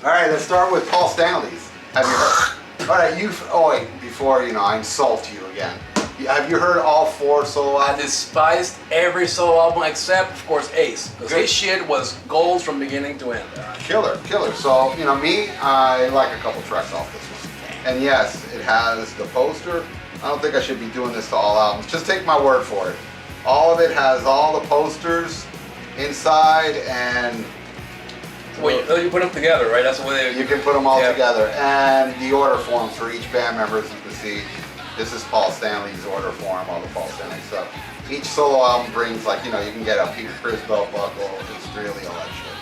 All right, let's start with Paul Stanley's. Have you heard? All right, wait, before I insult you again. Have you heard all 4 solo I albums? despised every solo album except, of course, Ace. Because his shit was gold from beginning to end. Killer. So, me, I like a couple tracks off this one. And yes, it has the poster. I don't think I should be doing this to all albums. Just take my word for it. All of it has all the posters inside, and Well, you put them together, right? That's the way you can put them all together. And the order forms for each band member, as you can see. This is Paul Stanley's order form, all the Paul Stanley stuff. Each solo album brings, you can get a Peter Criss belt buckle. It's really all that shit.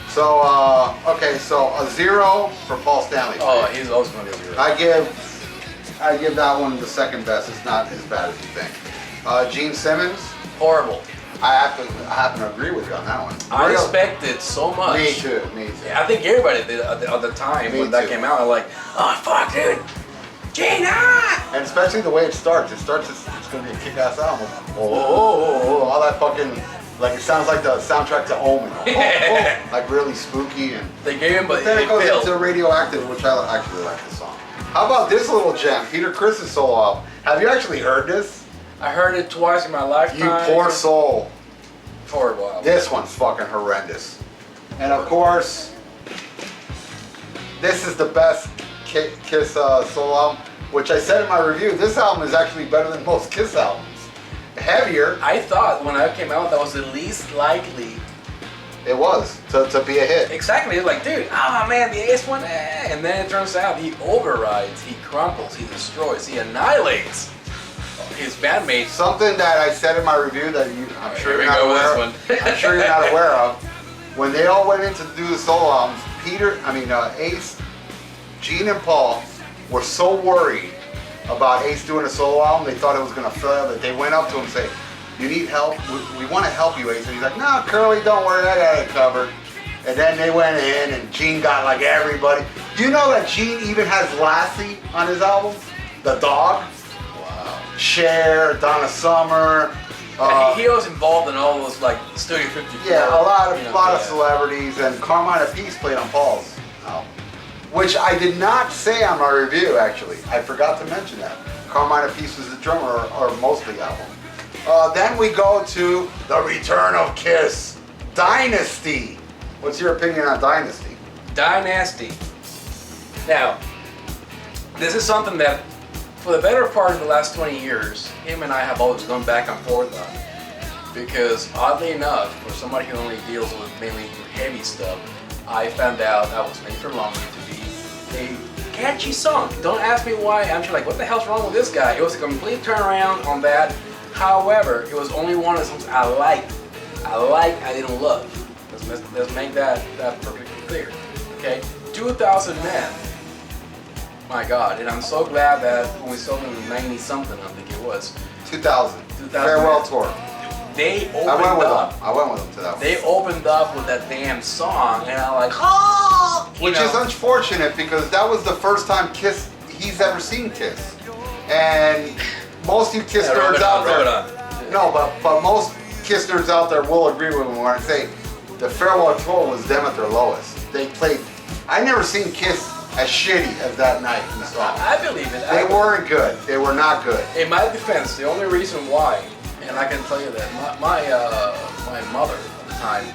So, okay, so a 0 for Paul Stanley. Oh, he's always going to be a 0. I give that one the second best. It's not as bad as you think. Gene Simmons. Horrible. I happen to agree with you on that one. I respected so much. Me too. I think everybody did at the time when that came out. I'm like, oh fuck, dude, Gene, And especially the way it starts. It's gonna be a kick-ass album. All that fucking, it sounds like the soundtrack to Omen. Like really spooky and. they gave him, but Then it goes failed. into Radioactive, which I actually like the song. How about this little gem, Peter Criss's solo album? Have you actually heard this? I heard it twice in my lifetime. You poor soul. Horrible album. This one's fucking horrendous. And of course, this is the best Kiss solo album, which I said in my review, this album is actually better than most Kiss albums. Heavier. I thought when I came out that was the least likely. It was, to be a hit. Exactly. It's like, dude, man, the Ace one, and then it turns out he overrides, he crumples, he destroys, he annihilates his bandmates. Something that I said in my review that I'm sure you're not aware of. I'm sure you're not aware of. When they all went in to do the solo albums, Ace, Gene and Paul were so worried about Ace doing a solo album, they thought it was going to fail, that they went up to him and say, you need help? We want to help you, Ace. And he's like, no, Curly, don't worry, I got it covered. And then they went in and Gene got everybody. Do you know that Gene even has Lassie on his album? The dog? Wow. Cher, Donna Summer. He was involved in all those Studio 54. Yeah, a lot of celebrities, and Carmine Appice played on Paul's album, which I did not say on my review. Actually, I forgot to mention that Carmine Appice was the drummer or mostly album. Then we go to the Return of Kiss, Dynasty. What's your opinion on Dynasty? Dynasty. Now, this is something that, for the better part of the last 20 years, him and I have always gone back and forth on. Because oddly enough, for somebody who only deals with mainly heavy stuff, I found out that was Made for Longer to be a catchy song. Don't ask me why. I'm just like, what the hell's wrong with this guy? It was a complete turnaround on that. However, it was only one of the songs I liked. I didn't love. Let's make that perfectly clear. Okay? 2,000 Men. My God, and I'm so glad that when we saw them in 90-something, I think it was. 2000. Farewell Tour. They opened I went with up. them. I went with them to that one. They opened up with that damn song, and I'm like, oh! Which is unfortunate because that was the first time he's ever seen Kiss. And most of you Kiss nerds out there. No, but most Kiss nerds out there will agree with me when I say the Farewell Tour was them at their lowest. They played. I never seen Kiss as shitty as that night in the song. I believe it. They weren't good. They were not good. In my defense, the only reason why, and I can tell you that my mother at the time,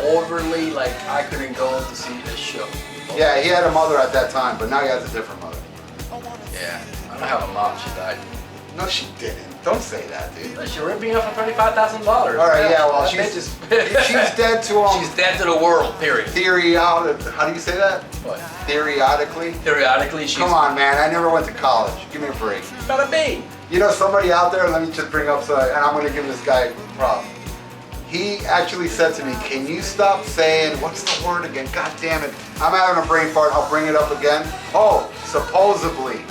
overly I couldn't go to see this show. Yeah, he had a mother at that time, but now he has a different mother. Yeah, I don't have a mom. She died. No, she didn't. Don't say that, dude. She ripped me off for $25,000. All right, yeah, well, she's dead to She's dead to the world. Period. How do you say that? What? Periodically? Periodically, she's. Come on, man. I never went to college. Give me a break. Gotta be. You know, somebody out there, let me just bring up, and I'm going to give this guy props. He actually said to me, can you stop saying, what's the word again? God damn it. I'm having a brain fart. I'll bring it up again. Oh, supposedly.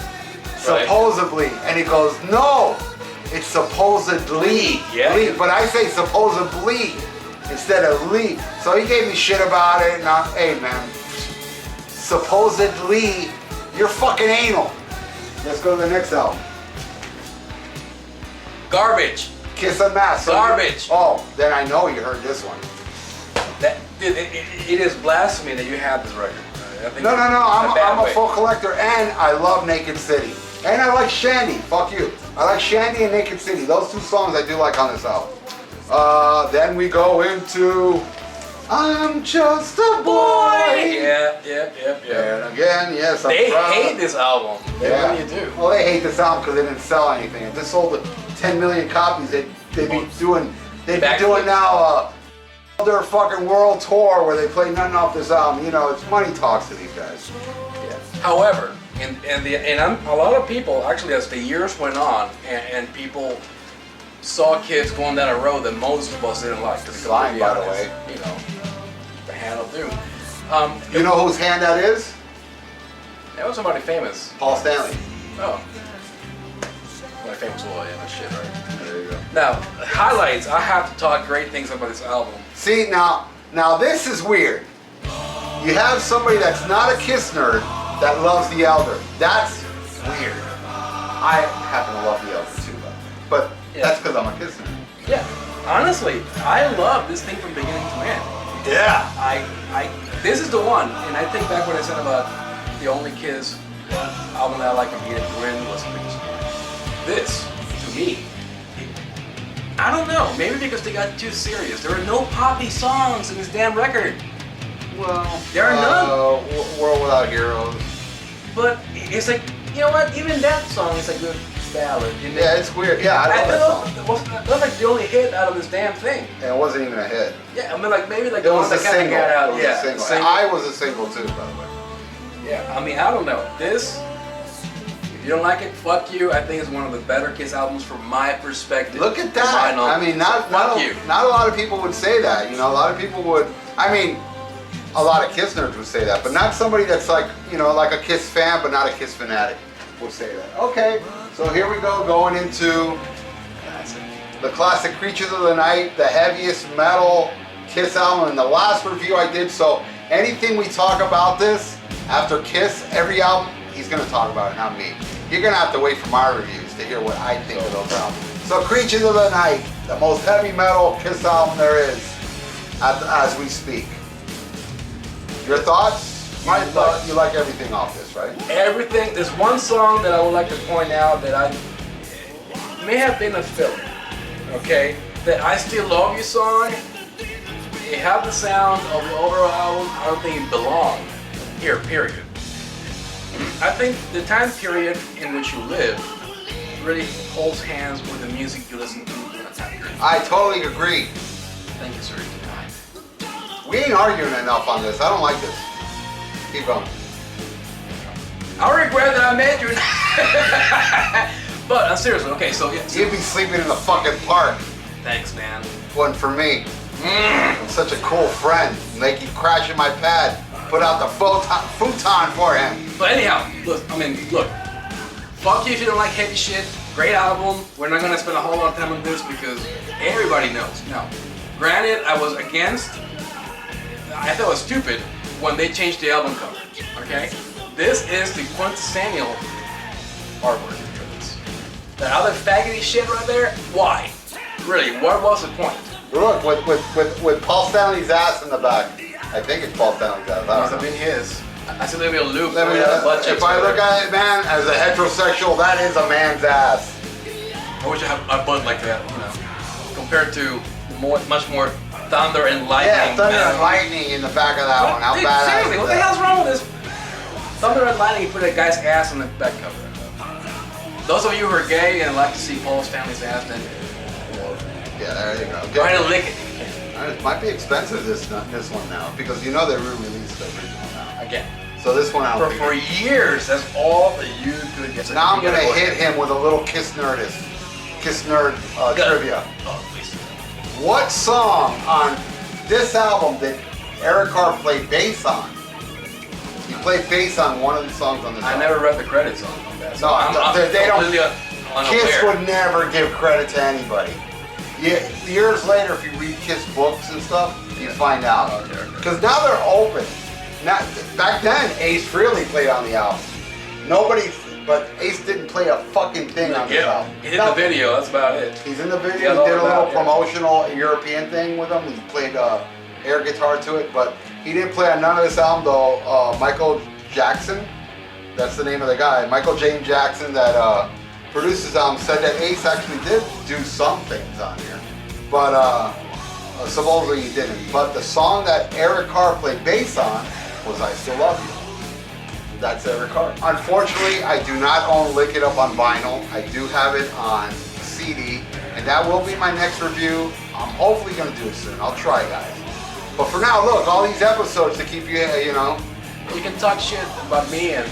Right. Supposedly. And he goes, no, it's supposedly. Yeah. But I say supposedly instead of Lee. So he gave me shit about it. And hey, man, supposedly, you're fucking anal. Let's go to the next album. Garbage. Kiss Unmasked. Garbage. Oh, then I know you heard this one. It is blasphemy that you have this record. I think No. I'm a way. full collector, and I love Naked City, and I like Shandy. Fuck you. I like Shandy and Naked City. Those two songs I do like on this album. Then we go into I'm Just a Boy. Yeah. And again, yes, I'm They proud. hate this album. They really do. Well, they hate this album because they didn't sell anything. If this sold 10 million copies, they'd be doing now their fucking world tour where they play nothing off this album. You know, it's money talks to these guys. Yeah. However, a lot of people actually, as the years went on, and people saw Kiss going down a road that most of us didn't like. To be Slime, completely by the honest. way. You know, the hand will do. You know whose hand that is? That was somebody famous. Paul Stanley. Oh. Somebody famous. Well, yeah, that shit, right? There you go. Now, highlights. I have to talk great things about this album. See, now this is weird. You have somebody that's not a Kiss nerd that loves The Elder. That's weird. I happen to love The Elder too, but that's because I'm a Kiss nerd. Yeah. Honestly, I love this thing from beginning to end. Yeah. This is the one, and I think back what I said about the only Kiss album that I like from beginning to end was Preacher's Mind. This, to me, I don't know, maybe because they got too serious. There are no poppy songs in this damn record. Well, There are none. World Without Heroes. But it's like, you know what, even that song is a good ballad. Isn't it? Yeah, it's weird. Yeah, I love that song. That was like the only hit out of this damn thing. And it wasn't even a hit. Yeah, I mean, like maybe like It the was one a that kind of single. got out. It was Yeah, a single. single. I was a single too, by the way. Yeah, I mean, I don't know. This, if you don't like it, fuck you. I think it's one of the better Kiss albums from my perspective. Look at that. Vinyl. I mean, not a lot of people would say that. You know, a lot of people would. I mean, a lot of Kiss nerds would say that, but not somebody that's like, you know, like a Kiss fan, but not a Kiss fanatic would say that. Okay, so here we go, going into the classic Creatures of the Night, the heaviest metal Kiss album, and the last review I did. So anything we talk about this after Kiss, every album, he's gonna talk about it, not me. You're gonna have to wait for my reviews to hear what I think of those albums. So Creatures of the Night, the most heavy metal Kiss album there is, as we speak. Your thoughts? My thought, you like everything off this, right? Everything. There's one song that I would like to point out that I may have been a filler. Okay, that I Still Love You song. It had the sound of the overall album. I don't think it belonged here. Period. I think the time period in which you live really holds hands with the music you listen to in that time period. I totally agree. Thank you, sir. We ain't arguing enough on this. I don't like this. Keep going. I regret that I met you. But seriously, okay, so yeah. You'd be sleeping in the fucking park. Thanks, man. Wasn't for me. I'm such a cool friend. Make you crash in my pad. Put out the futon for him. But anyhow, look, fuck you if you don't like heavy shit. Great album. We're not gonna spend a whole lot of time on this because everybody knows. Now, granted, I was against. I thought it was stupid when they changed the album cover. Okay, this is the quintessential artwork for this. That other faggoty shit right there. Why? Really? What was the point? Look, with Paul Stanley's ass in the back. I think it's Paul Stanley's ass. Must have been his. I see a little bit of Luke. If I look at it, man, as a heterosexual, that is a man's ass. I wish I had a butt like that, you know, compared to much more thunder and lightning. Yeah, thunder and lightning in the back of that one. How Dude, badass seriously, is what the that? hell's wrong with this? Thunder and lightning, you put a guy's ass on the back cover. Those of you who are gay and like to see Paul Stanley's ass, then Yeah, there you go. try to lick it. It might be expensive this one now because you know they re-released the original now. Again. So this one I don't For years, that's all that you could get. So now I'm you gonna gotta go hit ahead. him with a little Kiss nerd trivia. Oh, please. What song on this album did Eric Carr play bass on? He played bass on one of the songs on this I album. never read the credits on that. No, they don't. completely Kiss unaware. would never give credit to anybody. Years later, if you read Kiss books and stuff, you find out. Oh, okay. Because now they're open. Now, back then, Ace Frehley played on the album. Nobody, but Ace didn't play a fucking thing on this album. He did the video, that's about it. He's in the video. Yeah, He did a little yeah. promotional European thing with him. He played air guitar to it, but He didn't play on none of this album though. Michael Jackson, that's the name of the guy. Michael James Jackson that produced this album said that Ace actually did do some things on here, but supposedly he didn't. But the song that Eric Carr played bass on was I Still Love You. That's Eric Carr. Unfortunately, I do not own Lick It Up on vinyl. I do have it on CD, and that will be my next review. I'm hopefully going to do it soon. I'll try, guys. But for now, look, all these episodes to keep you, you know. You can talk shit about me, and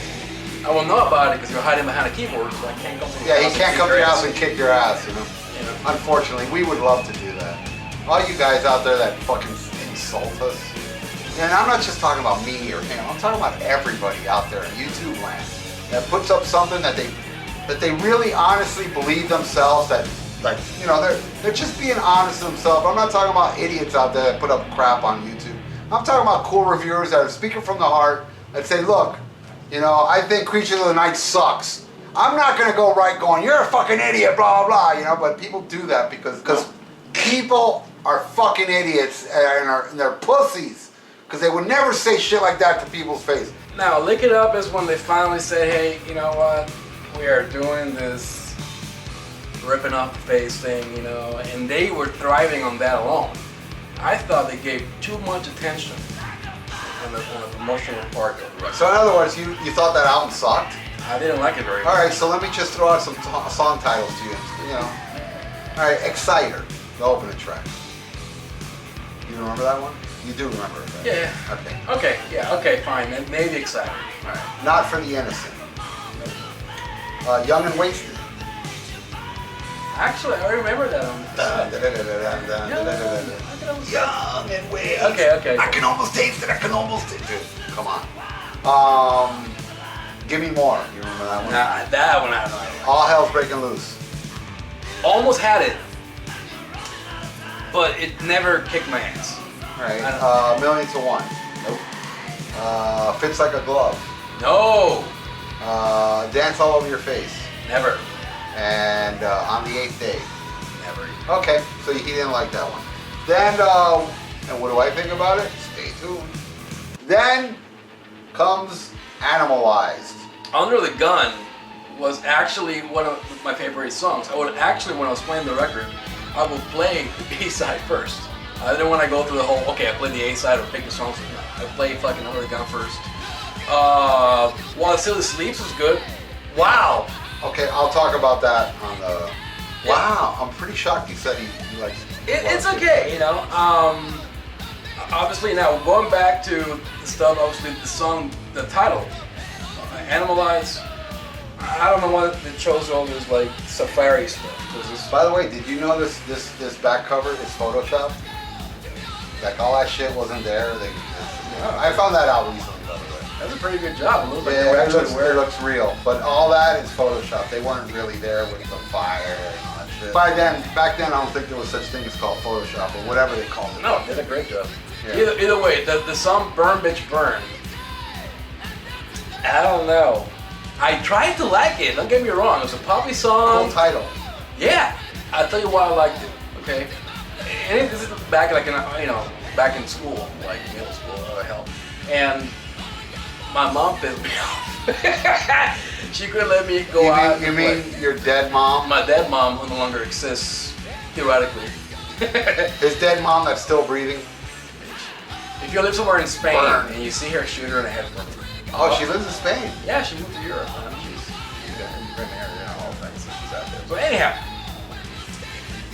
I will know about it because you're hiding behind a keyboard, so I can't come to your Yeah, house he can't come to your house and kick your ass, you know. You know. Unfortunately, we would love to do that. All you guys out there that fucking insult us. And I'm not just talking about me or him. I'm talking about everybody out there in YouTube land that puts up something that they really honestly believe themselves that, like, you know, they're just being honest to themselves. I'm not talking about idiots out there that put up crap on YouTube. I'm talking about cool reviewers that are speaking from the heart that say, look, you know, I think Creatures of the Night sucks. I'm not gonna go right going, you're a fucking idiot, blah, blah, blah, you know, but people do that because people are fucking idiots and they're pussies. Because they would never say shit like that to people's face. Now, Lick It Up is when they finally say, hey, you know what? We are doing this ripping off the face thing, you know, and they were thriving on that alone. I thought they gave too much attention on the promotional part of the record. So in other words, you thought that album sucked? I didn't like it very much. Alright, so let me just throw out some song titles to you, know. Alright, Exciter, the opening track. You remember that one? You do remember it, right? Yeah. Okay. Okay, fine. Then maybe Excited. Alright. Not for the Innocent. Young and Wasted. Actually, I remember that one. Young and Wasted. Okay. I can almost taste it. Dude, come on. Give Me More. You remember that one? Nah, that one I have no idea. All Hell's Breaking Loose. Almost had it, but it never kicked my ass. Alright, Million to One. Nope. Fits Like a Glove. No. Dance All Over Your Face. Never. And On the Eighth Day. Never. Okay, so he didn't like that one. Then, and what do I think about it? Stay tuned. Then comes Animalized. Under the Gun was actually one of my favorite songs. I would actually, when I was playing the record, I would play the B-side first. I didn't want to go through the whole, okay, I play the A-side or pick the songs. I played fucking Under the Gun first. While It Still Sleeps was good. Wow. Okay, I'll talk about that on the... Wow, I'm pretty shocked you said he likes it. It's okay, you know. Obviously, now going back to the stuff, obviously the song, the title, Animalized. I don't know why they chose all this like safari stuff. By the way, did you know this back cover is photoshopped? Like all that shit wasn't there. I found that out recently, by the way. That's a pretty good job. It looks like it looks real, but all that is photoshopped. They weren't really there with the fire and all that shit. Back then, I don't think there was such thing as called Photoshop or whatever they called it. No, they did a great job. Yeah. Either way, the song "Burn Bitch Burn." I don't know. I tried to like it. Don't get me wrong. It was a poppy song. Cool title. Yeah, I'll tell you why I liked it. Okay, and this is back like in back in school, like middle school, what the hell. And my mom pissed me off. She couldn't let me go out. You mean your dead mom? My dead mom, who no longer exists, theoretically. His dead mom that's still breathing. If you live somewhere in Spain Burn. and you see her, shoot her in the head. Oh, she lives in Spain. Yeah, she moved to Europe. Man. She's got married and all things. So she's out there. So anyhow,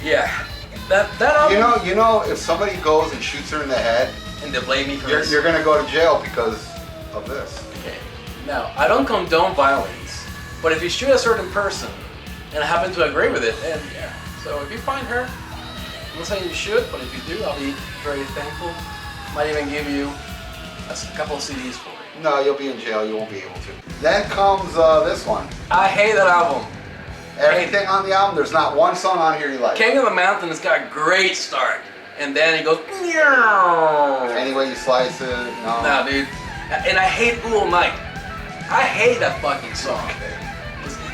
yeah, that album. You know, if somebody goes and shoots her in the head, and they blame me for this. You're gonna go to jail because of this. Okay. Now, I don't condone violence, but if you shoot a certain person and I happen to agree with it, then yeah. So if you find her, I'm not saying you should, but if you do, I'll be very thankful. Might even give you a couple of CDs for it. No, you'll be in jail. You won't be able to. Then comes this one. I hate that album. Everything on the album, there's not one song on here you like. King of the Mountain has got a great start. And then it goes, meow. Any way you slice it, no. Nah, dude. And I hate All Night. I hate that fucking song.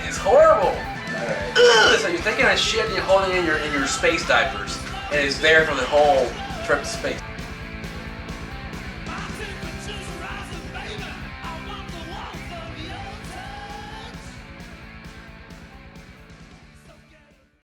It's horrible. Right. So you're taking a shit and you're holding it in your space diapers. And it's there for the whole trip to space.